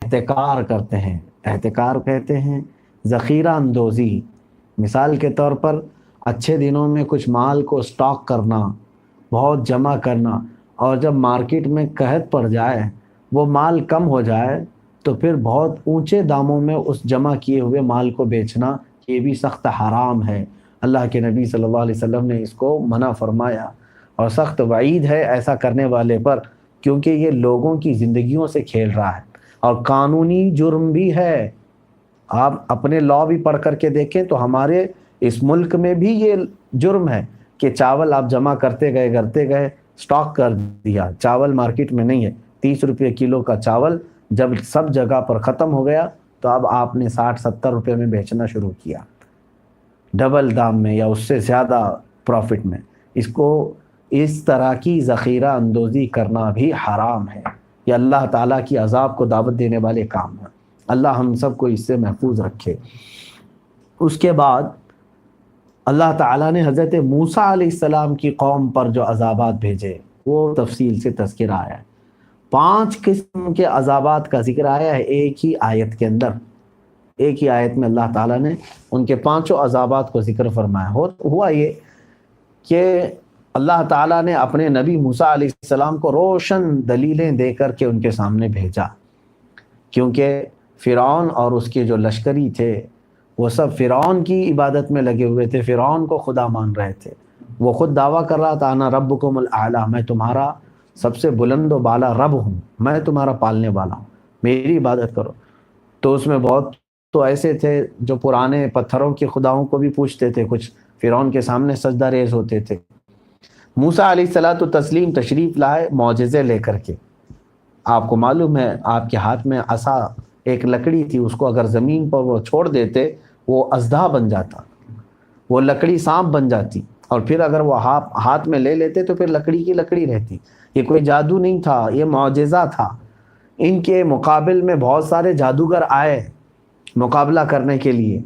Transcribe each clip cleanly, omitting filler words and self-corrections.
احتکار کرتے ہیں۔ احتکار کہتے ہیں ذخیرہ اندوزی، مثال کے طور پر اچھے دنوں میں کچھ مال کو سٹاک کرنا، بہت جمع کرنا، اور جب مارکیٹ میں قحط پڑ جائے، وہ مال کم ہو جائے، تو پھر بہت اونچے داموں میں اس جمع کیے ہوئے مال کو بیچنا، یہ بھی سخت حرام ہے۔ اللہ کے نبی صلی اللہ علیہ وسلم نے اس کو منع فرمایا، اور سخت وعید ہے ایسا کرنے والے پر، کیونکہ یہ لوگوں کی زندگیوں سے کھیل رہا ہے اور قانونی جرم بھی ہے۔ آپ اپنے لاء بھی پڑھ کر کے دیکھیں تو ہمارے اس ملک میں بھی یہ جرم ہے کہ چاول آپ جمع کرتے گئے سٹاک کر دیا، چاول مارکیٹ میں نہیں ہے، 30 روپے کلو کا چاول جب سب جگہ پر ختم ہو گیا تو اب آپ نے 60-70 روپے میں بیچنا شروع کیا، ڈبل دام میں یا اس سے زیادہ پروفٹ میں۔ اس طرح کی ذخیرہ اندوزی کرنا بھی حرام ہے، یہ اللہ تعالیٰ کی عذاب کو دعوت دینے والے کام ہیں۔ اللہ ہم سب کو اس سے محفوظ رکھے۔ اس کے بعد اللہ تعالیٰ نے حضرت موسیٰ علیہ السلام کی قوم پر جو عذابات بھیجے وہ تفصیل سے تذکرہ آیا ہے۔ 5 قسم کے عذابات کا ذکر آیا ہے ایک ہی آیت کے اندر۔ ایک ہی آیت میں اللہ تعالیٰ نے ان کے 5 عذابات کو ذکر فرمایا۔ ہوا یہ کہ اللہ تعالیٰ نے اپنے نبی موسیٰ علیہ السلام کو روشن دلیلیں دے کر کے ان کے سامنے بھیجا، کیونکہ فرعون اور اس کے جو لشکری تھے وہ سب فرعون کی عبادت میں لگے ہوئے تھے، فرعون کو خدا مان رہے تھے۔ وہ خود دعویٰ کر رہا تھا انا ربکم الاعلی، میں تمہارا سب سے بلند و بالا رب ہوں، میں تمہارا پالنے والا ہوں، میری عبادت کرو۔ تو اس میں بہت تو ایسے تھے جو پرانے پتھروں کے خداؤں کو بھی پوچھتے تھے، کچھ فرعون کے سامنے سجدہ ریز ہوتے تھے۔ موسیٰ علیہ الصلوۃ والتسلیم تشریف لائے معجزے لے کر کے۔ آپ کو معلوم ہے آپ کے ہاتھ میں عصا ایک لکڑی تھی، اس کو اگر زمین پر وہ چھوڑ دیتے وہ اژدھا بن جاتا، وہ لکڑی سانپ بن جاتی، اور پھر اگر وہ ہاتھ میں لے لیتے تو پھر لکڑی کی لکڑی رہتی۔ یہ کوئی جادو نہیں تھا، یہ معجزہ تھا۔ ان کے مقابل میں بہت سارے جادوگر آئے مقابلہ کرنے کے لیے۔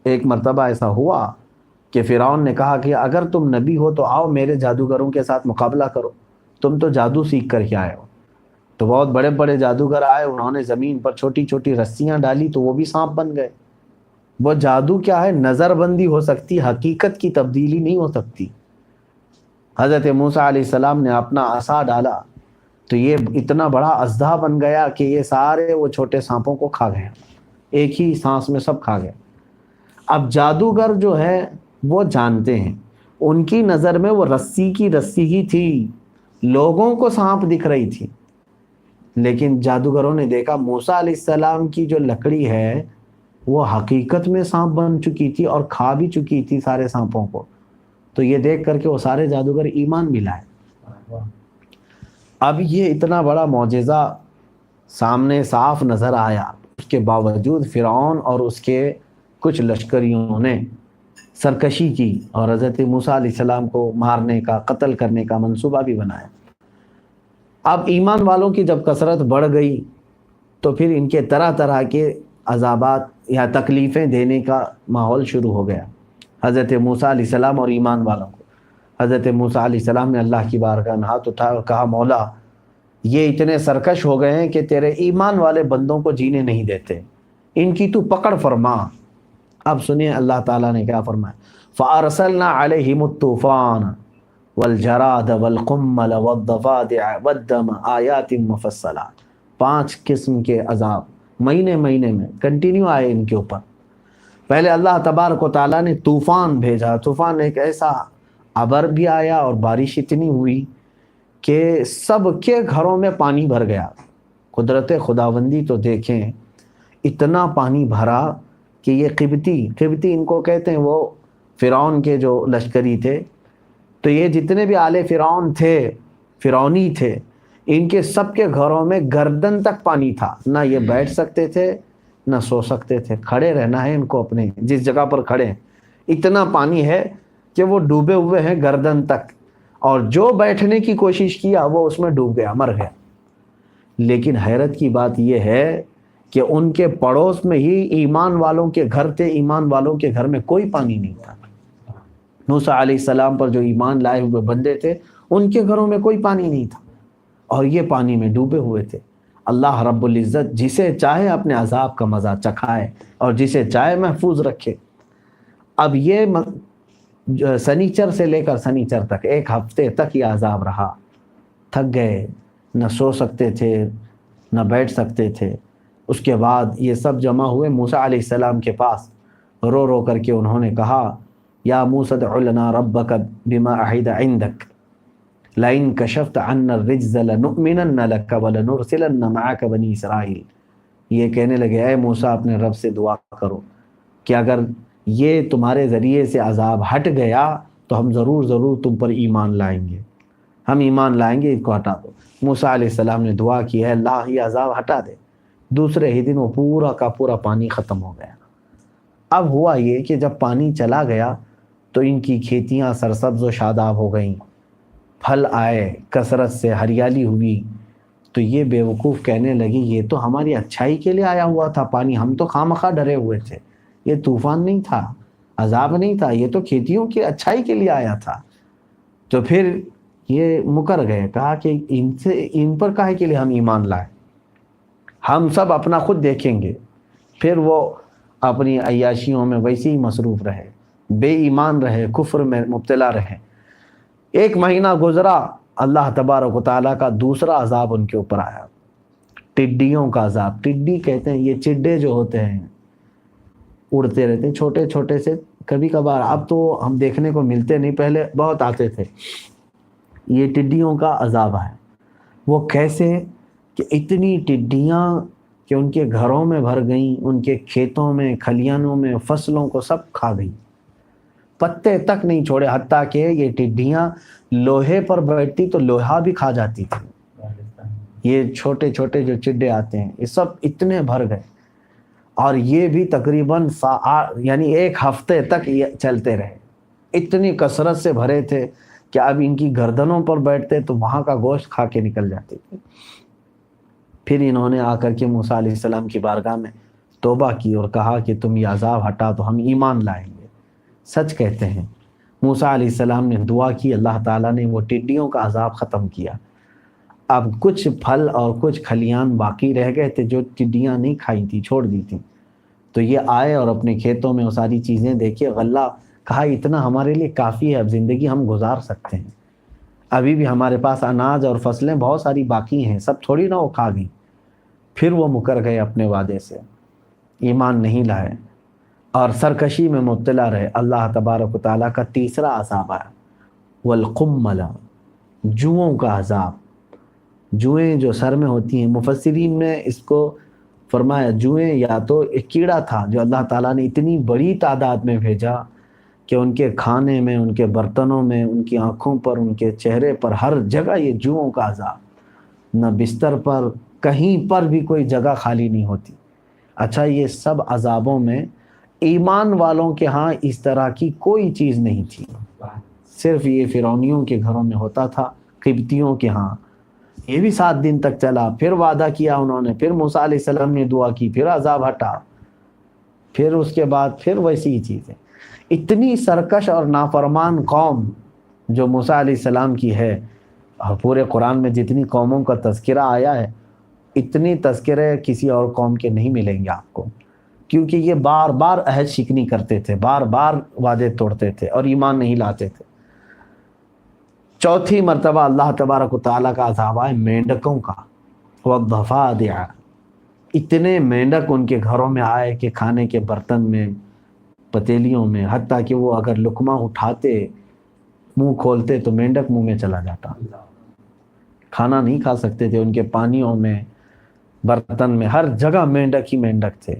ایک مرتبہ ایسا ہوا کہ فرعون نے کہا کہ اگر تم نبی ہو تو آؤ میرے جادوگروں کے ساتھ مقابلہ کرو، تم تو جادو سیکھ کر کے آئے ہو۔ تو بہت بڑے بڑے جادوگر آئے، انہوں نے زمین پر چھوٹی چھوٹی رسیاں ڈالی تو وہ بھی سانپ بن گئے۔ وہ جادو کیا ہے؟ نظر بندی ہو سکتی، حقیقت کی تبدیلی نہیں ہو سکتی۔ حضرت موسیٰ علیہ السلام نے اپنا عصا ڈالا تو یہ اتنا بڑا اژدھا بن گیا کہ یہ سارے وہ چھوٹے سانپوں کو کھا گیا، ایک ہی سانس میں سب کھا گیا۔ اب جادوگر جو ہے وہ جانتے ہیں، ان کی نظر میں وہ رسی کی رسی ہی تھی، لوگوں کو سانپ دکھ رہی تھی، لیکن جادوگروں نے دیکھا موسیٰ علیہ السلام کی جو لکڑی ہے وہ حقیقت میں سانپ بن چکی تھی اور کھا بھی چکی تھی سارے سانپوں کو۔ تو یہ دیکھ کر کے وہ سارے جادوگر ایمان بھی لائے۔ اب یہ اتنا بڑا معجزہ سامنے صاف نظر آیا، اس کے باوجود فرعون اور اس کے کچھ لشکریوں نے سرکشی کی اور حضرت موسیٰ علیہ السلام کو مارنے کا، قتل کرنے کا منصوبہ بھی بنایا۔ اب ایمان والوں کی جب کثرت بڑھ گئی تو پھر ان کے طرح طرح کے عذابات یا تکلیفیں دینے کا ماحول شروع ہو گیا حضرت موسیٰ علیہ السلام اور ایمان والوں کو۔ حضرت موسیٰ علیہ السلام نے اللہ کی بارگاہ میں ہاتھ اٹھایا اور کہا مولا یہ اتنے سرکش ہو گئے ہیں کہ تیرے ایمان والے بندوں کو جینے نہیں دیتے، ان کی تو پکڑ فرما۔ اب سنیے اللہ تعالیٰ نے کیا فرمایا، فَأَرْسَلْنَا عَلَيْهِمُ الطُّوفَانَ وَالْجَرَادَ وَالْقُمَّلَ وَالضَّفَادِعَ وَالدَّمَ آیَاتٍ مُفَصَّلَاتٍ۔ 5 قسم کے عذاب مہینے میں کنٹینیو آئے ان کے اوپر۔ پہلے اللہ تبارک و تعالیٰ نے طوفان بھیجا، طوفان ایک ایسا ابر بھی آیا اور بارش اتنی ہوئی کہ سب کے گھروں میں پانی بھر گیا۔ قدرت خداوندی تو دیکھیں، اتنا پانی بھرا کہ یہ قبطی ان کو کہتے ہیں، وہ فرعون کے جو لشکری تھے، تو یہ جتنے بھی آل فرعون تھے، فرعونی تھے، ان کے سب کے گھروں میں گردن تک پانی تھا، نہ یہ بیٹھ سکتے تھے نہ سو سکتے تھے، کھڑے رہنا ہے ان کو اپنے جس جگہ پر کھڑے ہیں، اتنا پانی ہے کہ وہ ڈوبے ہوئے ہیں گردن تک، اور جو بیٹھنے کی کوشش کیا وہ اس میں ڈوب گیا، مر گیا۔ لیکن حیرت کی بات یہ ہے کہ ان کے پڑوس میں ہی ایمان والوں کے گھر تھے، ایمان والوں کے گھر میں کوئی پانی نہیں تھا۔ موسیٰ علیہ السلام پر جو ایمان لائے ہوئے بندے تھے ان کے گھروں میں کوئی پانی نہیں تھا، اور یہ پانی میں ڈوبے ہوئے تھے۔ اللہ رب العزت جسے چاہے اپنے عذاب کا مزہ چکھائے اور جسے چاہے محفوظ رکھے۔ اب یہ سنیچر سے لے کر سنیچر تک 1 ہفتے تک یہ عذاب رہا، تھک گئے، نہ سو سکتے تھے نہ بیٹھ سکتے تھے۔ اس کے بعد یہ سب جمع ہوئے موسیٰ علیہ السلام کے پاس، رو رو کر کے انہوں نے کہا یا موسیٰ ادع لنا ربک بما عہد عندک لئن کشفت عنا الرجز لنؤمنن لک ولنرسلن معک بنی اسرائیل۔ یہ کہنے لگے اے موسیٰ اپنے رب سے دعا کرو کہ اگر یہ تمہارے ذریعے سے عذاب ہٹ گیا تو ہم ضرور تم پر ایمان لائیں گے، ہم ایمان لائیں گے، اس کو ہٹا دو۔ موسیٰ علیہ السلام نے دعا کی ہے اللہ یہ عذاب ہٹا دے۔ دوسرے ہی دن وہ پورا کا پورا پانی ختم ہو گیا۔ اب ہوا یہ کہ جب پانی چلا گیا تو ان کی کھیتیاں سرسبز و شاداب ہو گئیں، پھل آئے کثرت سے، ہریالی ہوئی۔ تو یہ بیوقوف کہنے لگی یہ تو ہماری اچھائی کے لیے آیا ہوا تھا پانی، ہم تو خواہ ڈرے ہوئے تھے، یہ طوفان نہیں تھا، عذاب نہیں تھا، یہ تو کھیتیوں کی اچھائی کے لیے آیا تھا۔ تو پھر یہ مکر گئے، کہا کہ ان پر کاہے کے لیے ہم ایمان لائیں، ہم سب اپنا خود دیکھیں گے۔ پھر وہ اپنی عیاشیوں میں ویسے ہی مصروف رہے، بے ایمان رہے، کفر میں مبتلا رہے۔ 1 مہینہ گزرا، اللہ تبارک و تعالیٰ کا دوسرا عذاب ان کے اوپر آیا، ٹڈیوں کا عذاب۔ ٹڈی کہتے ہیں یہ چڈے جو ہوتے ہیں، اڑتے رہتے ہیں چھوٹے چھوٹے سے، کبھی کبھار، اب تو ہم دیکھنے کو ملتے نہیں، پہلے بہت آتے تھے۔ یہ ٹڈیوں کا عذاب ہے۔ وہ کیسے کہ اتنی ٹڈیاں کہ ان کے گھروں میں بھر گئیں، ان کے کھیتوں میں، کھلیانوں میں، فصلوں کو سب کھا گئیں، پتے تک نہیں چھوڑے، حتیٰ کہ یہ ٹڈیاں لوہے پر بیٹھتی تو لوہا بھی کھا جاتی تھی۔ یہ چھوٹے چھوٹے جو چڈے آتے ہیں یہ سب اتنے بھر گئے، اور یہ بھی تقریباً یعنی 1 ہفتے تک یہ چلتے رہے، اتنی کثرت سے بھرے تھے کہ اب ان کی گردنوں پر بیٹھتے تو وہاں کا گوشت کھا کے نکل جاتے تھے۔ پھر انہوں نے آ کر کے موسیٰ علیہ السلام کی بارگاہ میں توبہ کی اور کہا کہ تم یہ عذاب ہٹا تو ہم ایمان لائیں گے۔ سچ کہتے ہیں موسیٰ علیہ السلام نے دعا کی، اللہ تعالیٰ نے وہ ٹڈیوں کا عذاب ختم کیا۔ اب کچھ پھل اور کچھ کھلیان باقی رہ گئے تھے جو ٹڈیاں نہیں کھائی تھی، چھوڑ دی تھی۔ تو یہ آئے اور اپنے کھیتوں میں وہ ساری چیزیں دیکھے، غلہ کہا اتنا ہمارے لیے کافی ہے، اب زندگی ہم گزار سکتے ہیں، ابھی بھی ہمارے پاس اناج اور فصلیں بہت ساری باقی ہیں، سب تھوڑی نہ وہ کھا گئی۔ پھر وہ مکر گئے اپنے وعدے سے، ایمان نہیں لائے اور سرکشی میں مبتلا رہے۔ اللہ تبارک و تعالیٰ کا تیسرا عذاب آیا، والقمل، جوؤں کا عذاب۔ جوئیں جو سر میں ہوتی ہیں، مفسرین نے اس کو فرمایا جوئیں یا تو ایک کیڑا تھا جو اللہ تعالیٰ نے اتنی بڑی تعداد میں بھیجا کہ ان کے کھانے میں، ان کے برتنوں میں، ان کی آنکھوں پر، ان کے چہرے پر، ہر جگہ یہ جوؤں کا عذاب، نہ بستر پر کہیں پر بھی کوئی جگہ خالی نہیں ہوتی۔ اچھا یہ سب عذابوں میں ایمان والوں کے ہاں اس طرح کی کوئی چیز نہیں تھی، صرف یہ فرعونیوں کے گھروں میں ہوتا تھا، قبطیوں کے ہاں۔ یہ بھی 7 دن تک چلا، پھر وعدہ کیا انہوں نے، پھر موسیٰ علیہ السلام نے دعا کی، پھر عذاب ہٹا، پھر اس کے بعد پھر ویسی ہی چیزیں۔ اتنی سرکش اور نافرمان قوم جو موسیٰ علیہ السلام کی ہے، پورے قرآن میں جتنی قوموں کا تذکرہ آیا ہے اتنی تذکرے کسی اور قوم کے نہیں ملیں گے آپ کو، کیونکہ یہ بار بار عہد شکنی کرتے تھے، بار بار وعدے توڑتے تھے اور ایمان نہیں لاتے تھے۔ چوتھی مرتبہ اللہ تبارک و تعالیٰ کا عذاب آئے مینڈکوں کا، والضفادع، اتنے مینڈک ان کے گھروں میں آئے کہ کھانے کے برتن میں، پتیلیوں میں، حتیٰ کہ وہ اگر لقمہ اٹھاتے، منہ کھولتے تو مینڈک منہ میں چلا جاتا، کھانا نہیں کھا سکتے تھے۔ ان کے پانیوں میں، برتن میں، ہر جگہ مینڈک ہی مینڈک تھے۔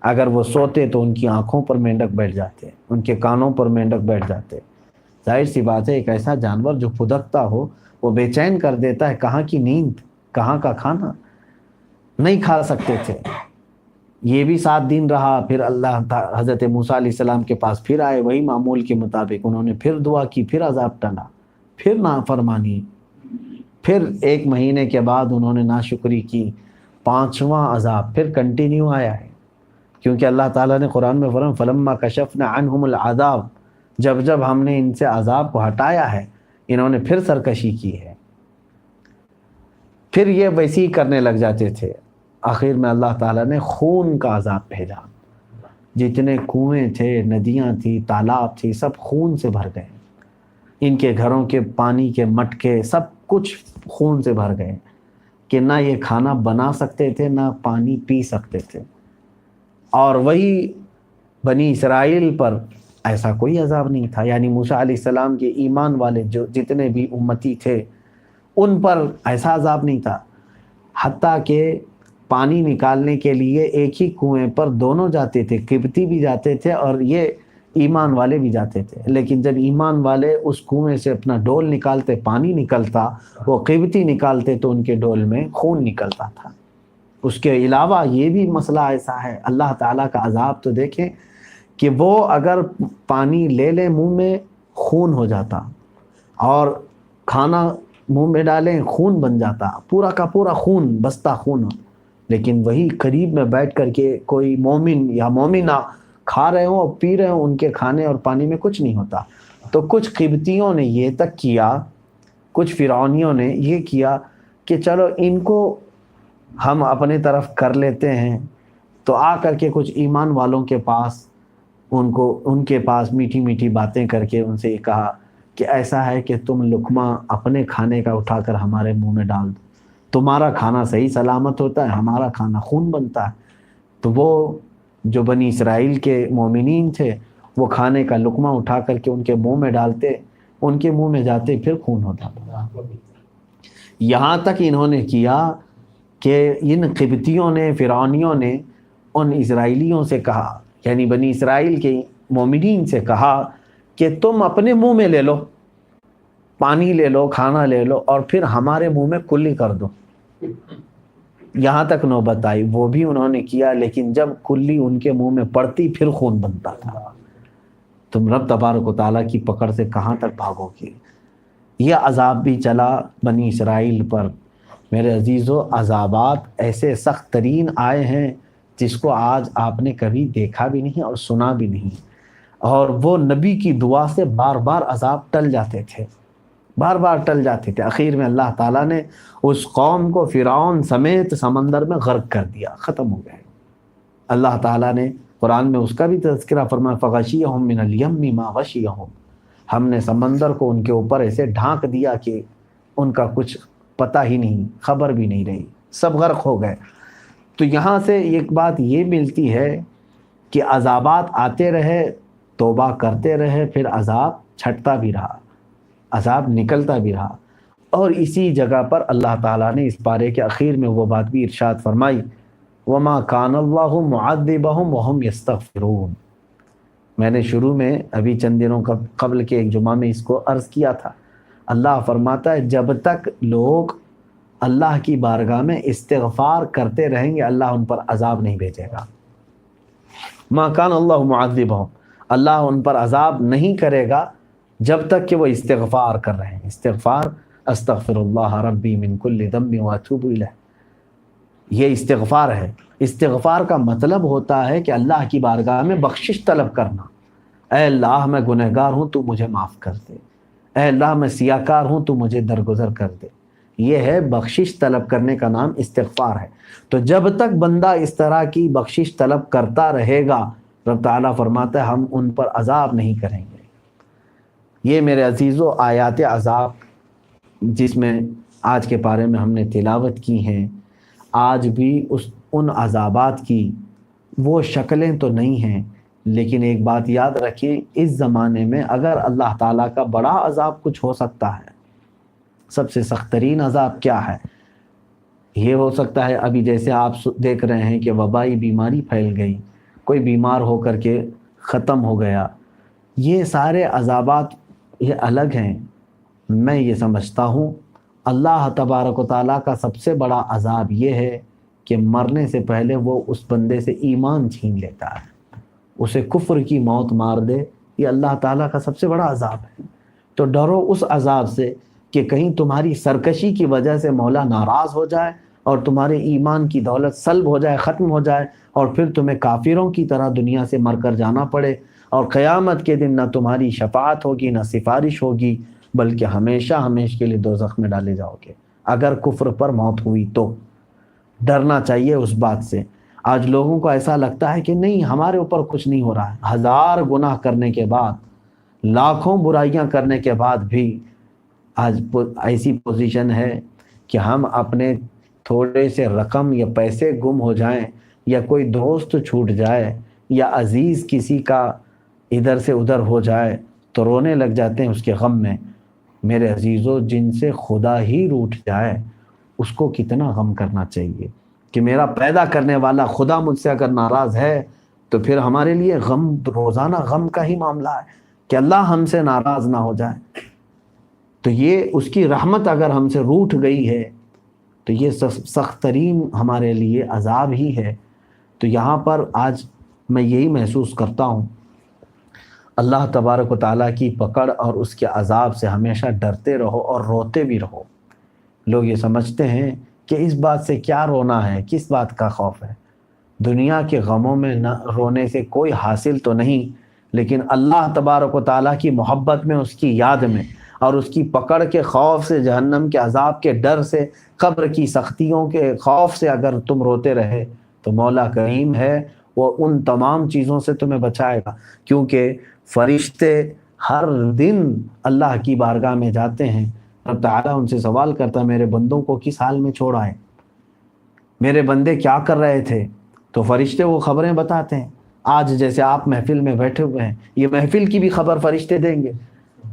اگر وہ سوتے تو ان کی آنکھوں پر مینڈک بیٹھ جاتے، ان کے کانوں پر مینڈک بیٹھ جاتے۔ ظاہر سی بات ہے ایک ایسا جانور جو پھدکتا ہو وہ بے چین کر دیتا ہے، کہاں کی نیند، کہاں کا کھانا، نہیں کھا سکتے تھے۔ یہ بھی 7 دن رہا، پھر اللہ حضرت موسیٰ علیہ السلام کے پاس پھر آئے، وہی معمول کے مطابق انہوں نے پھر دعا کی، پھر عذاب ٹلا، پھر نافرمانی، پھر 1 مہینے کے بعد انہوں نے ناشکری کی، 5واں عذاب پھر کنٹینیو آیا ہے، کیونکہ اللہ تعالیٰ نے قرآن میں فرمایا فلما کشفنا عنہم العذاب، جب جب ہم نے ان سے عذاب کو ہٹایا ہے انہوں نے پھر سرکشی کی ہے۔ پھر یہ ویسی کرنے لگ جاتے تھے. آخر میں اللہ تعالیٰ نے خون کا عذاب بھیجا. جتنے کنویں تھے، ندیاں تھیں، تالاب تھی، سب خون سے بھر گئے. ان کے گھروں کے پانی کے مٹکے سب کچھ خون سے بھر گئے کہ نہ یہ کھانا بنا سکتے تھے نہ پانی پی سکتے تھے. اور وہی بنی اسرائیل پر ایسا کوئی عذاب نہیں تھا. یعنی موسیٰ علیہ السلام کے ایمان والے جو جتنے بھی امتی تھے ان پر ایسا عذاب نہیں تھا. حتیٰ کہ پانی نکالنے کے لیے ایک ہی کنویں پر دونوں جاتے تھے، قبطی بھی جاتے تھے اور یہ ایمان والے بھی جاتے تھے. لیکن جب ایمان والے اس کنویں سے اپنا ڈول نکالتے پانی نکلتا، وہ قبطی نکالتے تو ان کے ڈول میں خون نکلتا تھا. اس کے علاوہ یہ بھی مسئلہ ایسا ہے، اللہ تعالیٰ کا عذاب تو دیکھیں کہ وہ اگر پانی لے لے منہ میں خون ہو جاتا، اور کھانا منہ میں ڈالیں خون بن جاتا، پورا کا پورا خون، بستہ خون. لیکن وہی قریب میں بیٹھ کر کے کوئی مومن یا مومنہ کھا رہے ہوں اور پی رہے ہوں، ان کے کھانے اور پانی میں کچھ نہیں ہوتا. تو کچھ قبطیوں نے یہ تک کیا، کچھ فرعونیوں نے یہ کیا کہ چلو ان کو ہم اپنے طرف کر لیتے ہیں. تو آ کر کے کچھ ایمان والوں کے پاس ان کے پاس میٹھی میٹھی باتیں کر کے ان سے یہ کہا کہ ایسا ہے کہ تم لقمہ اپنے کھانے کا اٹھا کر ہمارے منہ میں ڈال دو، تمہارا کھانا صحیح سلامت ہوتا ہے، ہمارا کھانا خون بنتا ہے. تو وہ جو بنی اسرائیل کے مومنین تھے وہ کھانے کا لقمہ اٹھا کر کے ان کے منہ میں ڈالتے، ان کے منہ میں جاتے پھر خون ہوتا تھا. یہاں تک انہوں نے کیا کہ ان قبطیوں نے، فرعونیوں نے ان اسرائیلیوں سے کہا، یعنی بنی اسرائیل کے مومنین سے کہا کہ تم اپنے منہ میں لے لو، پانی لے لو، کھانا لے لو، اور پھر ہمارے منہ میں کلی کر دو. یہاں تک نوبت آئی، وہ بھی انہوں نے کیا، لیکن جب کلی ان کے منہ میں پڑتی پھر خون بنتا تھا. تم رب تبارک و تعالیٰ کی پکڑ سے کہاں تک بھاگو گے؟ یہ عذاب بھی چلا بنی اسرائیل پر. میرے عزیزو، عذابات ایسے سخت ترین آئے ہیں جس کو آج آپ نے کبھی دیکھا بھی نہیں اور سنا بھی نہیں. اور وہ نبی کی دعا سے بار بار عذاب ٹل جاتے تھے، بار بار ٹل جاتے تھے. اخیر میں اللہ تعالیٰ نے اس قوم کو فرعون سمیت سمندر میں غرق کر دیا، ختم ہو گئے. اللہ تعالیٰ نے قرآن میں اس کا بھی تذکرہ فرمایا، فغشیہم من الیم ما غشیہم. ہم نے سمندر کو ان کے اوپر ایسے ڈھانک دیا کہ ان کا کچھ پتہ ہی نہیں، خبر بھی نہیں رہی، سب غرق ہو گئے. تو یہاں سے ایک بات یہ ملتی ہے کہ عذابات آتے رہے، توبہ کرتے رہے، پھر عذاب چھٹتا بھی رہا، عذاب نکلتا بھی رہا. اور اسی جگہ پر اللہ تعالیٰ نے اس پارے کے اخیر میں وہ بات بھی ارشاد فرمائی، وَمَا كَانَ اللَّهُ مُعَذِّبَهُمْ وَهُمْ يَسْتَغْفِرُونَ. میں نے شروع میں ابھی چند دنوں قبل کے ایک جمعہ میں اس کو عرض کیا تھا. اللہ فرماتا ہے جب تک لوگ اللہ کی بارگاہ میں استغفار کرتے رہیں گے اللہ ان پر عذاب نہیں بھیجے گا. مَا كَانَ اللَّهُ مُعَذِّبَهُمْ، اللہ ان پر عذاب نہیں کرے گا جب تک کہ وہ استغفار کر رہے ہیں. استغفار، استغفر اللہ ربی من کل ذنب واتوب الیہ، یہ استغفار ہے. استغفار کا مطلب ہوتا ہے کہ اللہ کی بارگاہ میں بخشش طلب کرنا. اے اللہ میں گنہگار ہوں، تو مجھے معاف کر دے. اے اللہ میں سیاکار ہوں، تو مجھے درگزر کر دے. یہ ہے بخشش طلب کرنے کا نام استغفار ہے. تو جب تک بندہ اس طرح کی بخشش طلب کرتا رہے گا، رب تعالیٰ فرماتا ہے ہم ان پر عذاب نہیں کریں گے. یہ میرے عزیزو آیات عذاب جس میں آج کے پارے میں ہم نے تلاوت کی ہیں، آج بھی ان عذابات کی وہ شکلیں تو نہیں ہیں، لیکن ایک بات یاد رکھیں، اس زمانے میں اگر اللہ تعالیٰ کا بڑا عذاب کچھ ہو سکتا ہے، سب سے سخت ترین عذاب کیا ہے؟ یہ ہو سکتا ہے ابھی جیسے آپ دیکھ رہے ہیں کہ وبائی بیماری پھیل گئی، کوئی بیمار ہو کر کے ختم ہو گیا. یہ سارے عذابات یہ الگ ہیں. میں یہ سمجھتا ہوں اللہ تبارک و تعالیٰ کا سب سے بڑا عذاب یہ ہے کہ مرنے سے پہلے وہ اس بندے سے ایمان چھین لیتا ہے، اسے کفر کی موت مار دے. یہ اللہ تعالیٰ کا سب سے بڑا عذاب ہے. تو ڈرو اس عذاب سے کہ کہیں تمہاری سرکشی کی وجہ سے مولا ناراض ہو جائے اور تمہارے ایمان کی دولت سلب ہو جائے، ختم ہو جائے، اور پھر تمہیں کافروں کی طرح دنیا سے مر کر جانا پڑے، اور قیامت کے دن نہ تمہاری شفاعت ہوگی نہ سفارش ہوگی، بلکہ ہمیشہ کے لیے دوزخ میں ڈالے جاؤ گے. اگر کفر پر موت ہوئی تو ڈرنا چاہیے اس بات سے۔ آج لوگوں کو ایسا لگتا ہے کہ نہیں ہمارے اوپر کچھ نہیں ہو رہا ہے، 1000 گناہ کرنے کے بعد، لاکھوں برائیاں کرنے کے بعد بھی آج ایسی پوزیشن ہے کہ ہم اپنے تھوڑے سے رقم یا پیسے گم ہو جائیں، یا کوئی دوست چھوٹ جائے، یا عزیز کسی کا ادھر سے ادھر ہو جائے تو رونے لگ جاتے ہیں اس کے غم میں۔ میرے عزیزو، جن سے خدا ہی روٹھ جائے اس کو کتنا غم کرنا چاہیے کہ میرا پیدا کرنے والا خدا مجھ سے اگر ناراض ہے تو پھر ہمارے لیے غم، روزانہ غم کا ہی معاملہ ہے کہ اللہ ہم سے ناراض نہ ہو جائے۔ تو یہ اس کی رحمت اگر ہم سے روٹھ گئی ہے تو یہ سخت ترین ہمارے لیے عذاب ہی ہے۔ تو یہاں پر آج میں یہی محسوس کرتا ہوں، اللہ تبارک و تعالیٰ کی پکڑ اور اس کے عذاب سے ہمیشہ ڈرتے رہو اور روتے بھی رہو۔ لوگ یہ سمجھتے ہیں کہ اس بات سے کیا رونا ہے، کس بات کا خوف ہے؟ دنیا کے غموں میں نہ رونے سے کوئی حاصل تو نہیں، لیکن اللہ تبارک و تعالیٰ کی محبت میں، اس کی یاد میں، اور اس کی پکڑ کے خوف سے، جہنم کے عذاب کے ڈر سے، قبر کی سختیوں کے خوف سے اگر تم روتے رہے تو مولا کریم ہے، وہ ان تمام چیزوں سے تمہیں بچائے گا۔ کیونکہ فرشتے ہر دن اللہ کی بارگاہ میں جاتے ہیں، رب تعالیٰ ان سے سوال کرتا ہے میرے بندوں کو کس حال میں چھوڑا ہے، میرے بندے کیا کر رہے تھے؟ تو فرشتے وہ خبریں بتاتے ہیں۔ آج جیسے آپ محفل میں بیٹھے ہوئے ہیں، یہ محفل کی بھی خبر فرشتے دیں گے،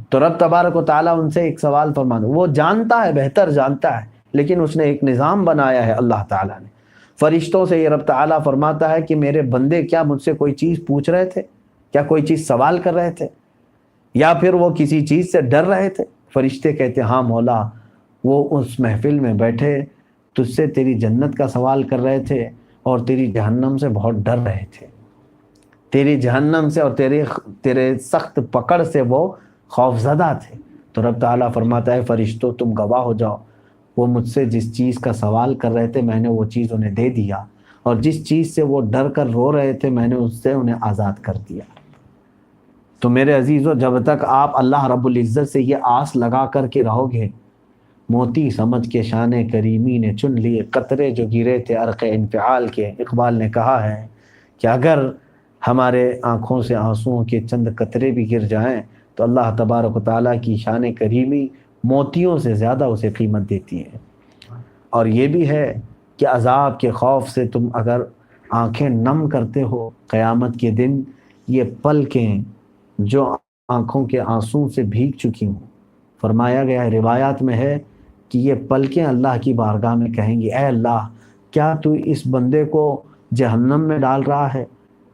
تو رب تبارک و تعالیٰ ان سے ایک سوال فرمانا، وہ جانتا ہے، بہتر جانتا ہے، لیکن اس نے ایک نظام بنایا ہے اللہ تعالیٰ نے۔ فرشتوں سے یہ رب تعالیٰ فرماتا ہے کہ میرے بندے کیا مجھ سے کوئی چیز پوچھ رہے تھے، کیا کوئی چیز سوال کر رہے تھے، یا پھر وہ کسی چیز سے ڈر رہے تھے؟ فرشتے کہتے ہاں مولا، وہ اس محفل میں بیٹھے تجھ سے تیری جنت کا سوال کر رہے تھے اور تیری جہنم سے بہت ڈر رہے تھے، تیری جہنم سے اور تیرے سخت پکڑ سے وہ خوف زدہ تھے۔ تو رب تعالیٰ فرماتا ہے فرشتوں تم گواہ ہو جاؤ، وہ مجھ سے جس چیز کا سوال کر رہے تھے میں نے وہ چیز انہیں دے دیا، اور جس چیز سے وہ ڈر کر رو رہے تھے میں نے اس سے انہیں آزاد کر دیا۔ تو میرے عزیزو، جب تک آپ اللہ رب العزت سے یہ آس لگا کر کے رہو گے، موتی سمجھ کے شان کریمی نے چن لیے قطرے جو گرے تھے عرق انفعال کے۔ اقبال نے کہا ہے کہ اگر ہمارے آنکھوں سے آنسوؤں کے چند قطرے بھی گر جائیں تو اللہ تبارک و تعالیٰ کی شان کریمی موتیوں سے زیادہ اسے قیمت دیتی ہے۔ اور یہ بھی ہے کہ عذاب کے خوف سے تم اگر آنکھیں نم کرتے ہو قیامت کے دن، یہ پلکیں جو آنکھوں کے آنسوں سے بھیگ چکی ہوں، فرمایا گیا ہے، روایات میں ہے کہ یہ پلکیں اللہ کی بارگاہ میں کہیں گی اے اللہ کیا تو اس بندے کو جہنم میں ڈال رہا ہے؟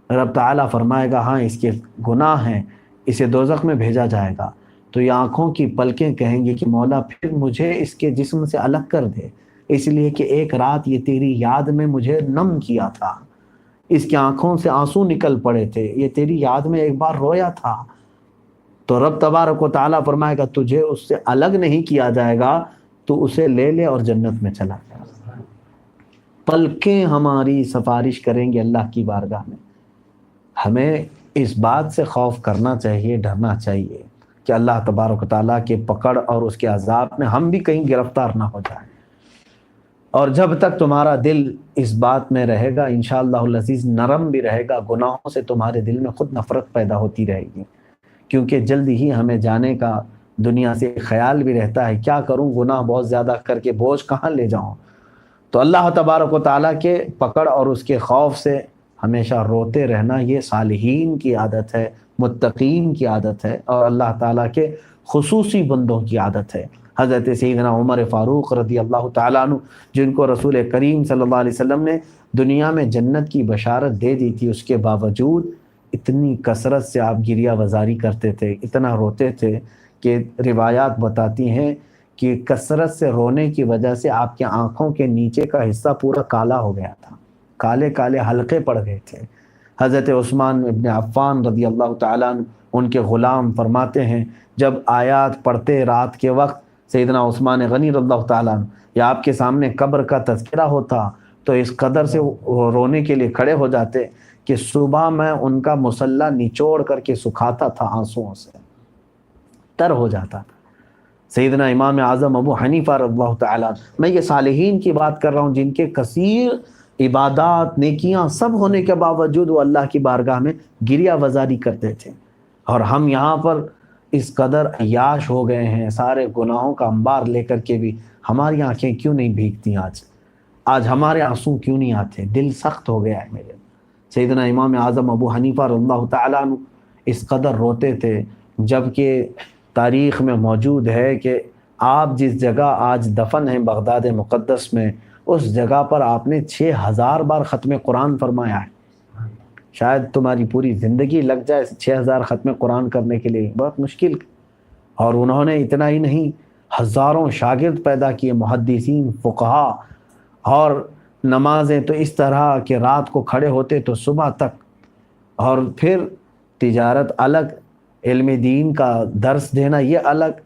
رب تعالیٰ فرمائے گا ہاں اس کے گناہ ہیں، اسے دوزخ میں بھیجا جائے گا۔ تو یہ آنکھوں کی پلکیں کہیں گی کہ مولا پھر مجھے اس کے جسم سے الگ کر دے، اس لیے کہ ایک رات یہ تیری یاد میں مجھے نم کیا تھا، اس کی آنکھوں سے آنسو نکل پڑے تھے، یہ تیری یاد میں ایک بار رویا تھا۔ تو رب تبارک و تعالیٰ فرمائے گا تجھے اس سے الگ نہیں کیا جائے گا، تو اسے لے لے اور جنت میں چلا جائے۔ پلکیں ہماری سفارش کریں گے اللہ کی بارگاہ میں۔ ہمیں اس بات سے خوف کرنا چاہیے، ڈرنا چاہیے کہ اللہ تبارک و تعالیٰ کے پکڑ اور اس کے عذاب میں ہم بھی کہیں گرفتار نہ ہو جائیں۔ اور جب تک تمہارا دل اس بات میں رہے گا انشاءاللہ العزیز نرم بھی رہے گا، گناہوں سے تمہارے دل میں خود نفرت پیدا ہوتی رہے گی، کیونکہ جلد ہی ہمیں جانے کا دنیا سے خیال بھی رہتا ہے، کیا کروں گناہ بہت زیادہ کر کے بوجھ کہاں لے جاؤں۔ تو اللہ تبارک و تعالیٰ کے پکڑ اور اس کے خوف سے ہمیشہ روتے رہنا یہ صالحین کی عادت ہے، متقین کی عادت ہے، اور اللہ تعالیٰ کے خصوصی بندوں کی عادت ہے۔ حضرت سیدنا عمر فاروق رضی اللہ تعالیٰ عنہ، جن کو رسول کریم صلی اللہ علیہ وسلم نے دنیا میں جنت کی بشارت دے دی تھی، اس کے باوجود اتنی کثرت سے آپ گریہ وزاری کرتے تھے، اتنا روتے تھے کہ روایات بتاتی ہیں کہ کثرت سے رونے کی وجہ سے آپ کے آنکھوں کے نیچے کا حصہ پورا کالا ہو گیا تھا، کالے کالے حلقے پڑ گئے تھے۔ حضرت عثمان ابن عفان رضی اللہ تعالیٰ عنہ، ان کے غلام، فرماتے ہیں جب آیات پڑھتے رات کے وقت سیدنا عثمان غنی رضی اللہ تعالیٰ عنہ یا آپ کے سامنے قبر کا تذکرہ ہوتا تو اس قدر سے وہ رونے کے لیے کھڑے ہو جاتے کہ صبح میں ان کا مصلی نچوڑ کر کے سکھاتا تھا، آنسوؤں سے تر ہو جاتا تھا۔ سیدنا امام اعظم ابو حنیفہ رضی اللہ تعالیٰ، میں یہ صالحین کی بات کر رہا ہوں جن کے کثیر عبادات نیکیاں سب ہونے کے باوجود وہ اللہ کی بارگاہ میں گریہ وزاری کرتے تھے، اور ہم یہاں پر اس قدر عیاش ہو گئے ہیں سارے گناہوں کا انبار لے کر کے بھی ہماری آنکھیں کیوں نہیں بھیگتی؟ آج ہمارے آنسو کیوں نہیں آتے؟ دل سخت ہو گیا ہے میرے۔ سیدنا امام اعظم ابو حنیفہ رضی اللہ تعالیٰ عنہ اس قدر روتے تھے، جبکہ تاریخ میں موجود ہے کہ آپ جس جگہ آج دفن ہیں بغداد مقدس میں، اس جگہ پر آپ نے 6000 بار ختم قرآن فرمایا ہے۔ شاید تمہاری پوری زندگی لگ جائے 6000 ختم قرآن کرنے کے لیے، بہت مشکل۔ اور انہوں نے اتنا ہی نہیں، ہزاروں شاگرد پیدا کیے، محدثین، فقہا، اور نمازیں تو اس طرح کہ رات کو کھڑے ہوتے تو صبح تک، اور پھر تجارت الگ، علم دین کا درس دینا یہ الگ،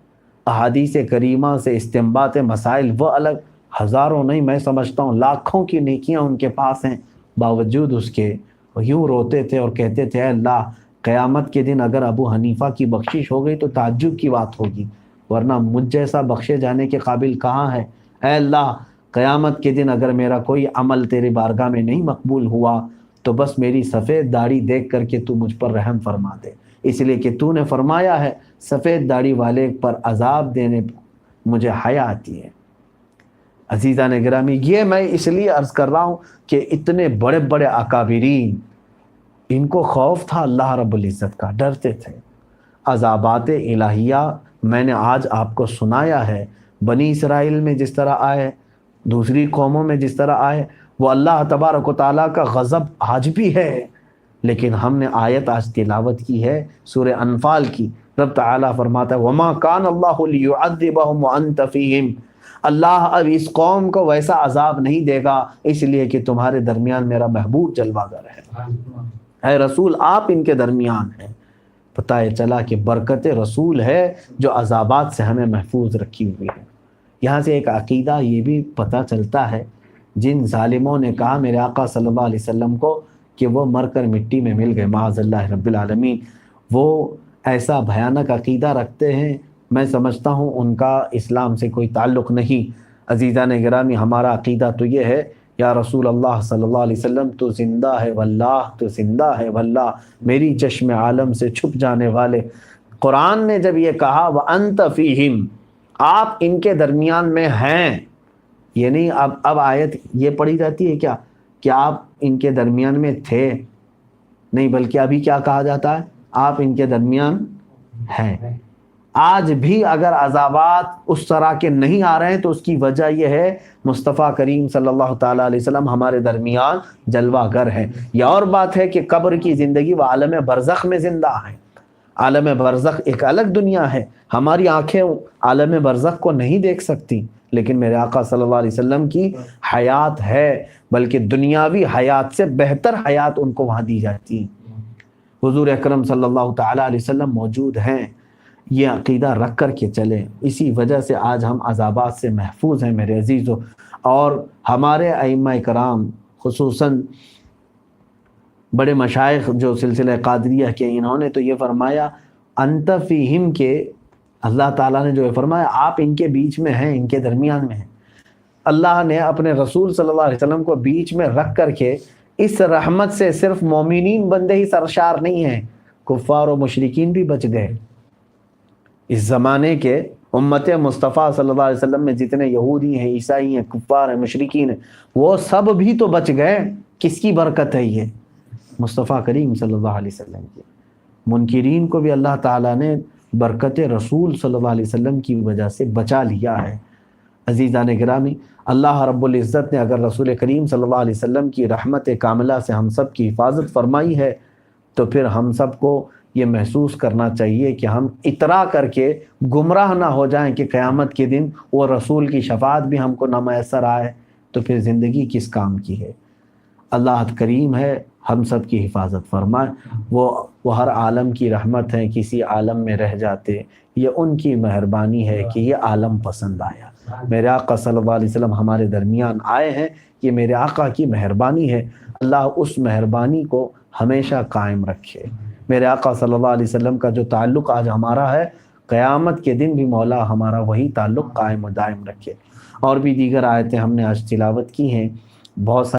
احادیث کریمہ سے استنباط مسائل وہ الگ، ہزاروں نہیں میں سمجھتا ہوں لاکھوں کی نیکیاں ان کے پاس ہیں، باوجود اس کے وہ یوں روتے تھے اور کہتے تھے اے اللہ، قیامت کے دن اگر ابو حنیفہ کی بخشش ہو گئی تو تعجب کی بات ہوگی، ورنہ مجھ جیسا بخشے جانے کے قابل کہاں ہے؟ اے اللہ، قیامت کے دن اگر میرا کوئی عمل تیری بارگاہ میں نہیں مقبول ہوا تو بس میری سفید داڑھی دیکھ کر کے تو مجھ پر رحم فرما دے، اس لیے کہ تو نے فرمایا ہے سفید داڑھی والے پر عذاب دینے مجھے حیا آتی ہے۔ عزیزان گرامی، یہ میں اس لیے عرض کر رہا ہوں کہ اتنے بڑے بڑے اکابرین، ان کو خوف تھا اللہ رب العزت کا، ڈرتے تھے۔ عذابات الہیہ میں نے آج آپ کو سنایا ہے، بنی اسرائیل میں جس طرح آئے، دوسری قوموں میں جس طرح آئے، وہ اللہ تبارک و تعالیٰ کا غضب آج بھی ہے، لیکن ہم نے آیت آج تلاوت کی ہے سورہ انفال کی، رب تعالیٰ فرماتا ہے وَمَا كَانَ اللَّهُ لِيُعَذِّبَهُمْ وَأَنْتَ فِيهِمْ، اللہ اب اس قوم کو ویسا عذاب نہیں دے گا اس لیے کہ تمہارے درمیان میرا محبوب جلوہ گر ہے، اے رسول آپ ان کے درمیان ہیں۔ پتہ چلا کہ برکت رسول ہے جو عذابات سے ہمیں محفوظ رکھی ہوئی ہے۔ یہاں سے ایک عقیدہ یہ بھی پتہ چلتا ہے، جن ظالموں نے کہا میرے آقا صلی اللہ علیہ وسلم کو کہ وہ مر کر مٹی میں مل گئے، معاذ اللہ رب العالمین، وہ ایسا بھیانک عقیدہ رکھتے ہیں، میں سمجھتا ہوں ان کا اسلام سے کوئی تعلق نہیں۔ عزیزان گرامی، ہمارا عقیدہ تو یہ ہے یا رسول اللہ صلی اللہ علیہ وسلم تو زندہ ہے واللہ، تو زندہ ہے واللہ، میری چشم عالم سے چھپ جانے والے۔ قرآن نے جب یہ کہا وَأَنْتَ فِيهِمْ، آپ ان کے درمیان میں ہیں، یہ نہیں اب آیت یہ پڑھی جاتی ہے کیا کہ آپ ان کے درمیان میں تھے، نہیں، بلکہ ابھی کیا کہا جاتا ہے، آپ ان کے درمیان ہیں۔ آج بھی اگر عذابات اس طرح کے نہیں آ رہے ہیں تو اس کی وجہ یہ ہے مصطفیٰ کریم صلی اللہ تعالیٰ علیہ وسلم ہمارے درمیان جلوہ گر ہے۔ یہ اور بات ہے کہ قبر کی زندگی و عالم برزخ میں زندہ ہیں۔ عالم برزخ ایک الگ دنیا ہے، ہماری آنکھیں عالم برزخ کو نہیں دیکھ سکتی، لیکن میرے آقا صلی اللہ علیہ وسلم کی حیات ہے، بلکہ دنیاوی حیات سے بہتر حیات ان کو وہاں دی جاتی ہے۔ حضور اکرم صلی اللہ تعالیٰ علیہ وسلم موجود ہیں، یہ عقیدہ رکھ کر کے چلیں، اسی وجہ سے آج ہم عذابات سے محفوظ ہیں میرے عزیزو۔ اور ہمارے ائمہ کرام خصوصاً بڑے مشائخ جو سلسلہ قادریہ کے، انہوں نے تو یہ فرمایا انت فیہم، کہ اللہ تعالیٰ نے جو فرمایا آپ ان کے بیچ میں ہیں، ان کے درمیان میں ہیں۔ اللہ نے اپنے رسول صلی اللہ علیہ وسلم کو بیچ میں رکھ کر کے اس رحمت سے صرف مومنین بندے ہی سرشار نہیں ہیں، کفار و مشرکین بھی بچ گئے۔ اس زمانے کے امت مصطفیٰ صلی اللہ علیہ وسلم میں جتنے یہودی ہیں، عیسائی ہیں، کفار ہیں، مشرکین ہیں، وہ سب بھی تو بچ گئے۔ کس کی برکت ہے یہ؟ مصطفیٰ کریم صلی اللہ علیہ وسلم کی۔ منکرین کو بھی اللہ تعالیٰ نے برکت رسول صلی اللہ علیہ وسلم کی وجہ سے بچا لیا ہے۔ عزیزان گرامی، اللہ رب العزت نے اگر رسول کریم صلی اللہ علیہ وسلم کی رحمت کاملہ سے ہم سب کی حفاظت فرمائی ہے تو پھر ہم سب کو یہ محسوس کرنا چاہیے کہ ہم اترا کر کے گمراہ نہ ہو جائیں کہ قیامت کے دن وہ رسول کی شفاعت بھی ہم کو نہ میسر آئے تو پھر زندگی کس کام کی ہے۔ اللہ کریم ہے، ہم سب کی حفاظت فرمائے۔ وہ ہر عالم کی رحمت ہے، کسی عالم میں رہ جاتے، یہ ان کی مہربانی ہے کہ یہ عالم پسند آیا۔ میرے آقا صلی اللہ علیہ وسلم ہمارے درمیان آئے ہیں، یہ میرے آقا کی مہربانی ہے، اللہ اس مہربانی کو ہمیشہ قائم رکھے۔ میرے آقا صلی اللہ علیہ وسلم کا جو تعلق آج ہمارا ہے، قیامت کے دن بھی مولا ہمارا وہی تعلق قائم و دائم رکھے۔ اور بھی دیگر آیتیں ہم نے آج تلاوت کی ہیں، بہت